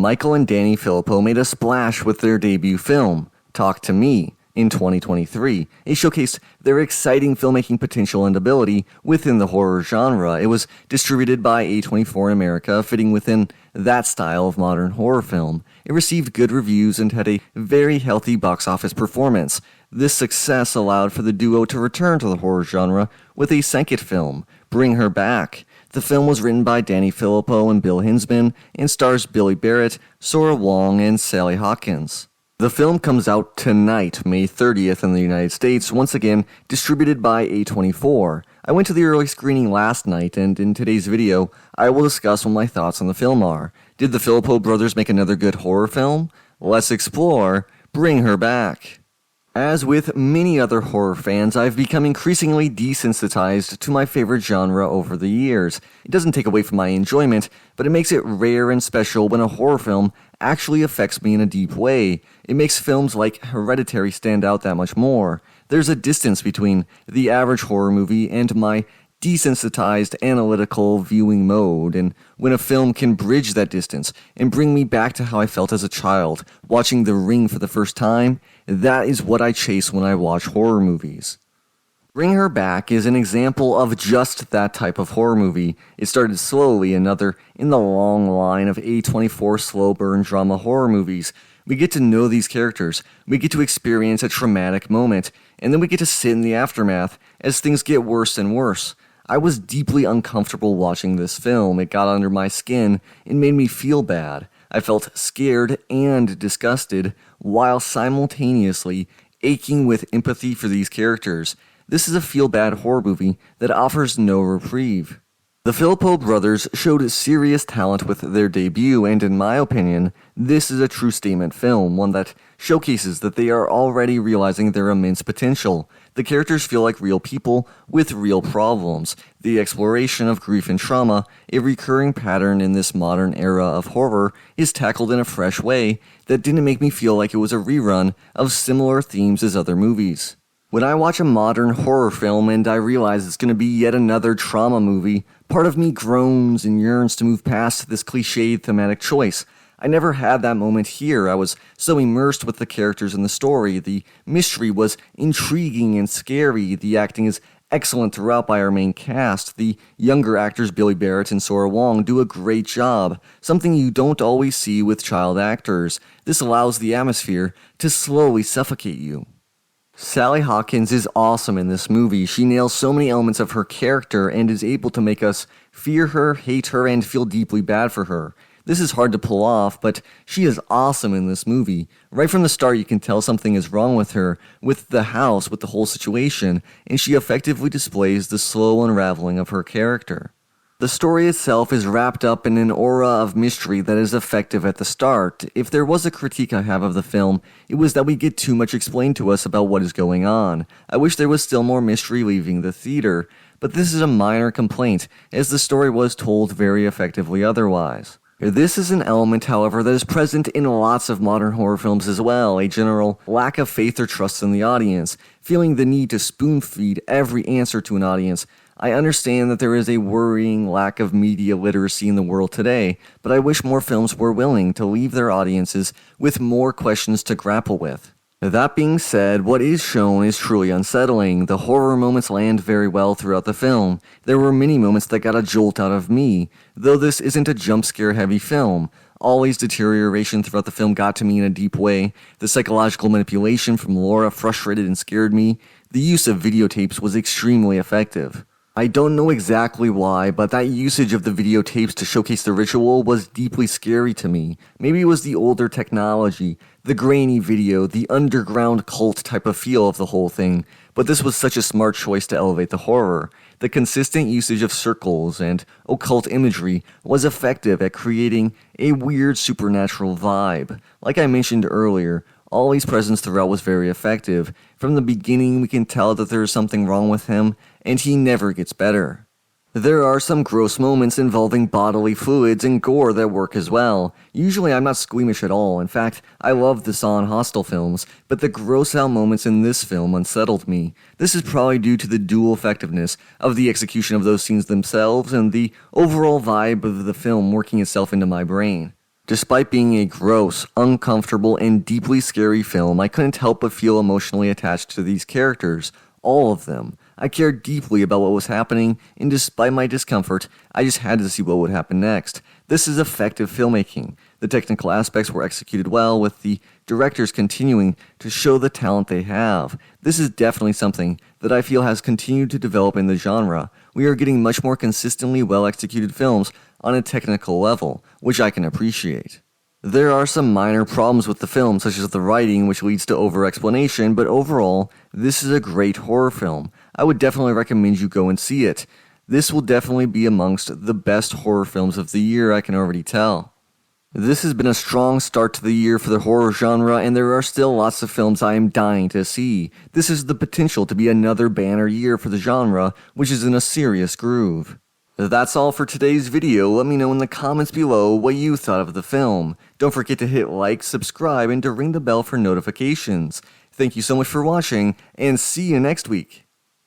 Michael and Danny Filippo made a splash with their debut film, Talk to Me, in 2023. It showcased their exciting filmmaking potential and ability within the horror genre. It was distributed by A24 in America, fitting within that style of modern horror film. It received good reviews and had a very healthy box office performance. This success allowed for the duo to return to the horror genre with a second film, Bring Her Back. The film was written by Danny Filippo and Bill Hinsman and stars Billy Barrett, Sora Wong, and Sally Hawkins. The film comes out tonight, May 30th in the United States, once again distributed by A24. I went to the early screening last night, and in today's video, I will discuss what my thoughts on the film are. Did the Filippo brothers make another good horror film? Let's explore Bring Her Back. As with many other horror fans, I've become increasingly desensitized to my favorite genre over the years. It doesn't take away from my enjoyment, but it makes it rare and special when a horror film actually affects me in a deep way. It makes films like Hereditary stand out that much more. There's a distance between the average horror movie and my desensitized analytical viewing mode, and when a film can bridge that distance and bring me back to how I felt as a child watching The Ring for the first time, that is what I chase when I watch horror movies. Bring Her Back is an example of just that type of horror movie. It started slowly, another in the long line of A24 slow burn drama horror movies. We get to know these characters, we get to experience a traumatic moment, and then we get to sit in the aftermath as things get worse and worse. I was deeply uncomfortable watching this film. It got under my skin and made me feel bad. I felt scared and disgusted while simultaneously aching with empathy for these characters. This is a feel-bad horror movie that offers no reprieve. The Filippo brothers showed serious talent with their debut, and in my opinion, this is a true statement film, one that showcases that they are already realizing their immense potential. The characters feel like real people with real problems. The exploration of grief and trauma, a recurring pattern in this modern era of horror, is tackled in a fresh way that didn't make me feel like it was a rerun of similar themes as other movies. When I watch a modern horror film and I realize it's going to be yet another trauma movie, part of me groans and yearns to move past this cliched thematic choice. I never had that moment here. I was so immersed with the characters in the story. The mystery was intriguing and scary. The acting is excellent throughout by our main cast. The younger actors Billy Barrett and Sora Wong do a great job, something you don't always see with child actors. This allows the atmosphere to slowly suffocate you. Sally Hawkins is awesome in this movie. She nails so many elements of her character and is able to make us fear her, hate her, and feel deeply bad for her. This is hard to pull off, but she is awesome in this movie. Right from the start, you can tell something is wrong with her, with the house, with the whole situation, and she effectively displays the slow unraveling of her character. The story itself is wrapped up in an aura of mystery that is effective at the start. If there was a critique I have of the film, it was that we get too much explained to us about what is going on. I wish there was still more mystery leaving the theater, but this is a minor complaint, as the story was told very effectively otherwise. This is an element, however, that is present in lots of modern horror films as well, a general lack of faith or trust in the audience, feeling the need to spoon-feed every answer to an audience. I understand that there is a worrying lack of media literacy in the world today, but I wish more films were willing to leave their audiences with more questions to grapple with. That being said, what is shown is truly unsettling. The horror moments land very well throughout the film. There were many moments that got a jolt out of me, though this isn't a jump scare heavy film. Ollie's deterioration throughout the film got to me in a deep way. The psychological manipulation from Laura frustrated and scared me. The use of videotapes was extremely effective. I don't know exactly why, but that usage of the videotapes to showcase the ritual was deeply scary to me. Maybe it was the older technology, the grainy video, the underground cult type of feel of the whole thing, but this was such a smart choice to elevate the horror. The consistent usage of circles and occult imagery was effective at creating a weird supernatural vibe. Like I mentioned earlier, Ollie's presence throughout was very effective. From the beginning, we can tell that there is something wrong with him, and he never gets better. There are some gross moments involving bodily fluids and gore that work as well. Usually I'm not squeamish at all. In fact, I love the Saw and Hostel films, but the gross out moments in this film unsettled me. This is probably due to the dual effectiveness of the execution of those scenes themselves and the overall vibe of the film working itself into my brain. Despite being a gross, uncomfortable, and deeply scary film, I couldn't help but feel emotionally attached to these characters, all of them. I cared deeply about what was happening, and despite my discomfort, I just had to see what would happen next. This is effective filmmaking. The technical aspects were executed well, with the directors continuing to show the talent they have. This is definitely something that I feel has continued to develop in the genre. We are getting much more consistently well-executed films on a technical level, which I can appreciate. There are some minor problems with the film, such as the writing, which leads to over-explanation, but overall, this is a great horror film. I would definitely recommend you go and see it. This will definitely be amongst the best horror films of the year, I can already tell. This has been a strong start to the year for the horror genre, and there are still lots of films I am dying to see. This has the potential to be another banner year for the genre, which is in a serious groove. That's all for today's video. Let me know in the comments below what you thought of the film. Don't forget to hit like, subscribe, and to ring the bell for notifications. Thank you so much for watching, and see you next week.